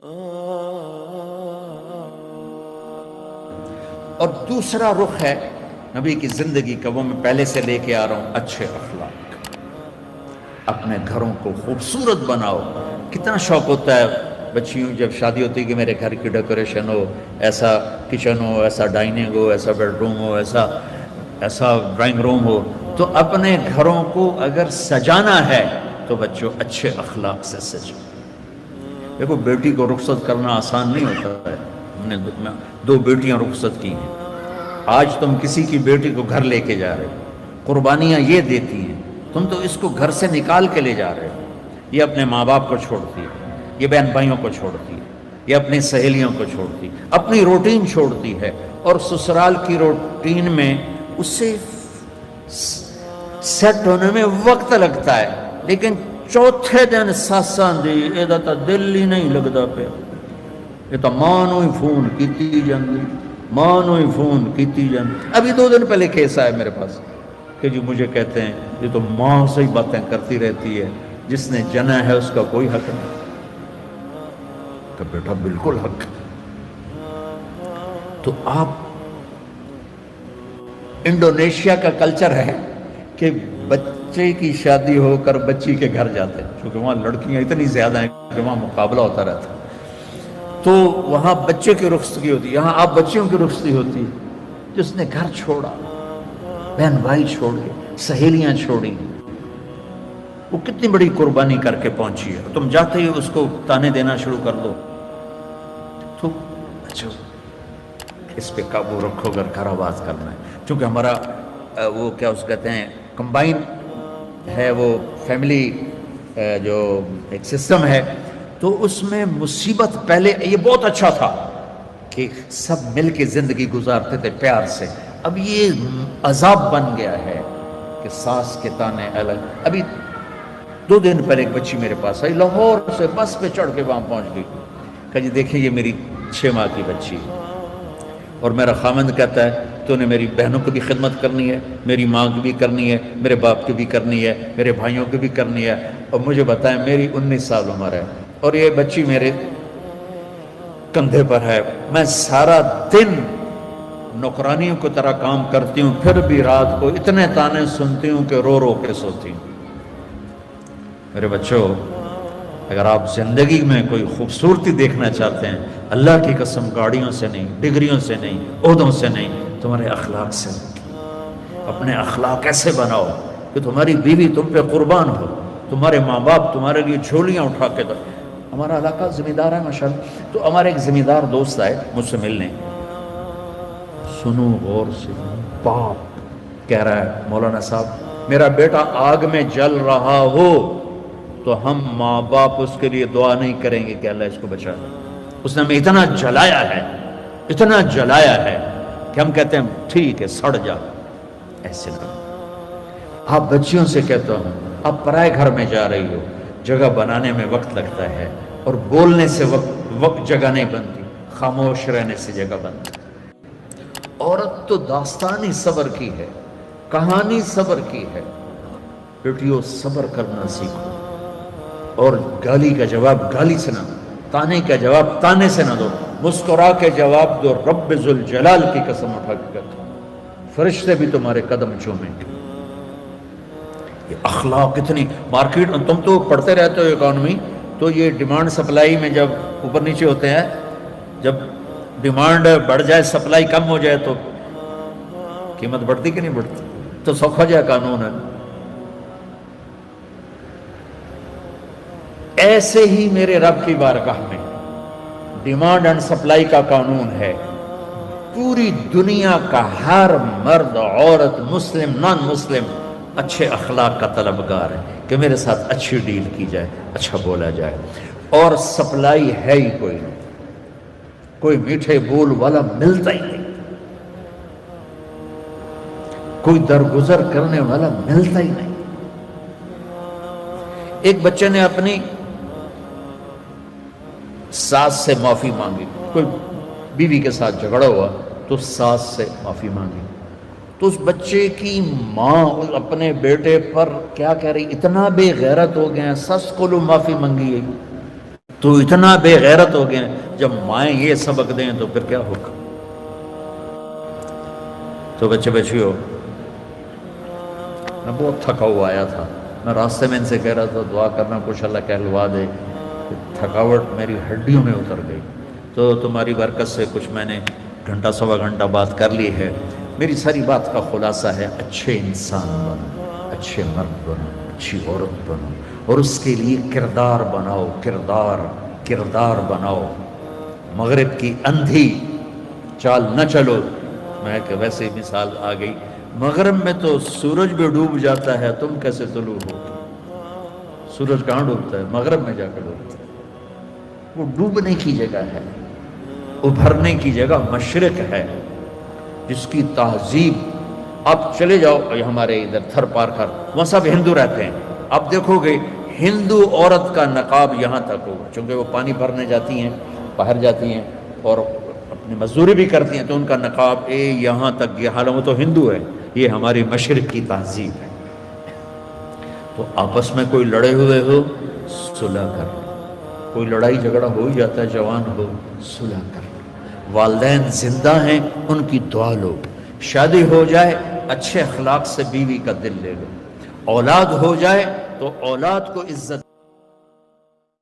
اور دوسرا رخ ہے نبی کی زندگی کا، وہ میں پہلے سے لے کے آ رہا ہوں، اچھے اخلاق۔ اپنے گھروں کو خوبصورت بناؤ۔ کتنا شوق ہوتا ہے بچیوں جب شادی ہوتی ہے کہ میرے گھر کی ڈیکوریشن ہو، ایسا کچن ہو، ایسا ڈائننگ ہو، ایسا بیڈ روم ہو، ایسا ڈرائنگ روم ہو۔ تو اپنے گھروں کو اگر سجانا ہے تو بچوں اچھے اخلاق سے سجو۔ دیکھو بیٹی کو رخصت کرنا آسان نہیں ہوتا ہے۔ ہم نے 2 بیٹیاں رخصت کی ہیں۔ آج تم کسی کی بیٹی کو گھر لے کے جا رہے ہو، قربانیاں یہ دیتی ہیں، تم تو اس کو گھر سے نکال کے لے جا رہے ہو۔ یہ اپنے ماں باپ کو چھوڑتی ہے، یہ بہن بھائیوں کو چھوڑتی ہے، یہ اپنی سہیلیوں کو چھوڑتی ہے، اپنی روٹین چھوڑتی ہے، اور سسرال کی روٹین میں اسے سیٹ ہونے میں وقت لگتا ہے، لیکن چوتھے دن ساساں دی ایدا تا دل ہی نہیں لگدا پیا، یہ تو ماں نو ہی فون کیتی جاندی، ماں نو ہی فون کیتی جاندی۔ ابھی 2 دن پہلے کیس آیا میرے پاس کہ جی مجھے کہتے ہیں یہ تو ماں سے ہی باتیں کرتی رہتی ہے، جس نے جنا ہے اس کا کوئی حق نہیں۔ کہ بیٹا بالکل حق۔ تو آپ انڈونیشیا کا کلچر ہے کہ بچے کی شادی ہو کر بچی کے گھر جاتے ہیں، کیونکہ وہاں لڑکیاں اتنی زیادہ ہیں کہ وہاں مقابلہ ہوتا رہتا ہے، تو وہاں بچے کی رخصتی ہوتی ہے، یہاں آپ بچیوں کی رخصتی ہوتی ہے۔ جس نے گھر چھوڑا، بہن بھائی چھوڑے، سہیلیاں چھوڑی، وہ کتنی بڑی قربانی کر کے پہنچی ہے، تم جاتے ہی اس کو تانے دینا شروع کر دو۔ تو اچھا اس پہ قابو رکھو اگر گھر آباد کرنا ہے، چونکہ ہمارا وہ کیا اس کہتے ہیں کمبائن ہے، وہ فیملی جو ایک سسٹم ہے، تو اس میں مصیبت پہلے یہ بہت اچھا تھا کہ سب مل کے زندگی گزارتے تھے پیار سے، اب یہ عذاب بن گیا ہے کہ ساس کے تانے الگ۔ ابھی 2 دن پہلے ایک بچی میرے پاس آئی، لاہور سے بس پہ چڑھ کے وہاں پہنچ گئی، کہا جی دیکھیں یہ میری 6 ماہ کی بچی ہے، اور میرا خامند کہتا ہے تو نے میری بہنوں کو بھی خدمت کرنی ہے، میری ماں کی بھی کرنی ہے، میرے باپ کی بھی کرنی ہے، میرے بھائیوں کی بھی کرنی ہے، اور مجھے بتائیں میری 19 سال عمر ہے اور یہ بچی میرے کندھے پر ہے، میں سارا دن نوکرانیوں کی طرح کام کرتی ہوں، پھر بھی رات کو اتنے تانے سنتی ہوں کہ رو رو کے سوتی ہوں۔ میرے بچوں، اگر آپ زندگی میں کوئی خوبصورتی دیکھنا چاہتے ہیں، اللہ کی قسم گاڑیوں سے نہیں، ڈگریوں سے نہیں، عہدوں سے نہیں، تمہارے اخلاق سے۔ اپنے اخلاق ایسے بناؤ کہ تمہاری بیوی تم پہ قربان ہو، تمہارے ماں باپ تمہارے لیے جھولیاں اٹھا کے دو۔ ہمارا علاقہ زمیندار ہے ماشاءاللہ، تو ہمارے ایک زمیندار دوست آئے مجھ سے ملنے، سنو غور سے، باپ کہہ رہا ہے مولانا صاحب میرا بیٹا آگ میں جل رہا ہو تو ہم ماں باپ اس کے لیے دعا نہیں کریں گے کہ اللہ اس کو بچا لے، اس نے ہمیں اتنا جلایا ہے، اتنا جلایا ہے کہ ہم کہتے ہیں ٹھیک ہے سڑ جا۔ ایسے نہ آپ بچیوں سے کہتا ہوں، آپ پرائے گھر میں جا رہی ہو، جگہ بنانے میں وقت لگتا ہے، اور بولنے سے وقت جگہ نہیں بنتی، خاموش رہنے سے جگہ بنتی۔ عورت تو داستانی صبر کی ہے، کہانی صبر کی ہے۔ بیٹیوں صبر کرنا سیکھو، اور گالی کا جواب گالی سے نہ دو، تانے کا جواب تانے سے نہ دو، مسکرا کے جواب دو۔ رب ذوالجلال کی قسم اٹھا کے کہتا ہوں فرشتے بھی تمہارے قدم چومیں گے۔ یہ اخلاق اتنی مارکیٹ، تم تو پڑھتے رہتے ہو اکانومی، تو یہ ڈیمانڈ سپلائی میں جب اوپر نیچے ہوتے ہیں، جب ڈیمانڈ بڑھ جائے سپلائی کم ہو جائے تو قیمت بڑھتی کہ نہیں بڑھتی؟ تو سوکھا جائے قانون ہے۔ ایسے ہی میرے رب کی بارگاہ میں ڈیمانڈ اینڈ سپلائی کا قانون ہے، پوری دنیا کا ہر مرد عورت مسلم نان مسلم اچھے اخلاق کا طلبگار ہے کہ میرے ساتھ اچھی ڈیل کی جائے، اچھا بولا جائے، اور سپلائی ہے ہی کوئی نہیں، کوئی میٹھے بول والا ملتا ہی نہیں، کوئی درگزر کرنے والا ملتا ہی نہیں۔ ایک بچے نے اپنی ساس سے معافی مانگی، کوئی بیوی کے ساتھ جھگڑا ہوا تو ساس سے معافی مانگی، تو اس بچے کی ماں اپنے بیٹے پر کیا کہہ رہی، اتنا بے غیرت ہو گئے ہیں، سس کو لو معافی مانگی ہے تو اتنا بے غیرت ہو گئے، جب مائیں یہ سبق دیں تو پھر کیا ہوگا؟ تو بچیوں، میں بہت تھکا ہوا آیا تھا، میں راستے میں ان سے کہہ رہا تھا دعا کرنا کچھ اللہ کہلوا دے، تھکاوٹ میری ہڈیوں میں اتر گئی۔ تو تمہاری برکت سے کچھ میں نے گھنٹہ سوا گھنٹہ بات کر لی ہے۔ میری ساری بات کا خلاصہ ہے، اچھے انسان بنو، اچھے مرد بنو، اچھی عورت بنو، اور اس کے لیے کردار بناؤ، کردار بناؤ۔ مغرب کی اندھی چال نہ چلو۔ میں کہ ویسے مثال آ گئی، مغرب میں تو سورج بھی ڈوب جاتا ہے، تم کیسے طلوع ہو؟ سورج کہاں ڈوبتا ہے؟ مغرب میں جا کر ڈوبتا ہے۔ وہ ڈوبنے کی جگہ ہے، ابھرنے کی جگہ مشرق ہے، جس کی تہذیب، آپ چلے جاؤ ہمارے ادھر تھر پار کر، وہاں سب ہندو رہتے ہیں، آپ دیکھو گے ہندو عورت کا نقاب یہاں تک ہوگا، چونکہ وہ پانی بھرنے جاتی ہیں، باہر جاتی ہیں اور اپنی مزدوری بھی کرتی ہیں، تو ان کا نقاب یہاں تک، یہ حالانکہ وہ تو ہندو ہے، یہ ہماری مشرق کی تہذیب ہے۔ تو آپس میں کوئی لڑے ہوئے ہو، صلح کر لو، کوئی لڑائی جھگڑا ہو ہی جاتا ہے، جوان ہو، صلح کر لو، والدین زندہ ہیں ان کی دعا لو، شادی ہو جائے اچھے اخلاق سے بیوی کا دل لے لو، اولاد ہو جائے تو اولاد کو عزت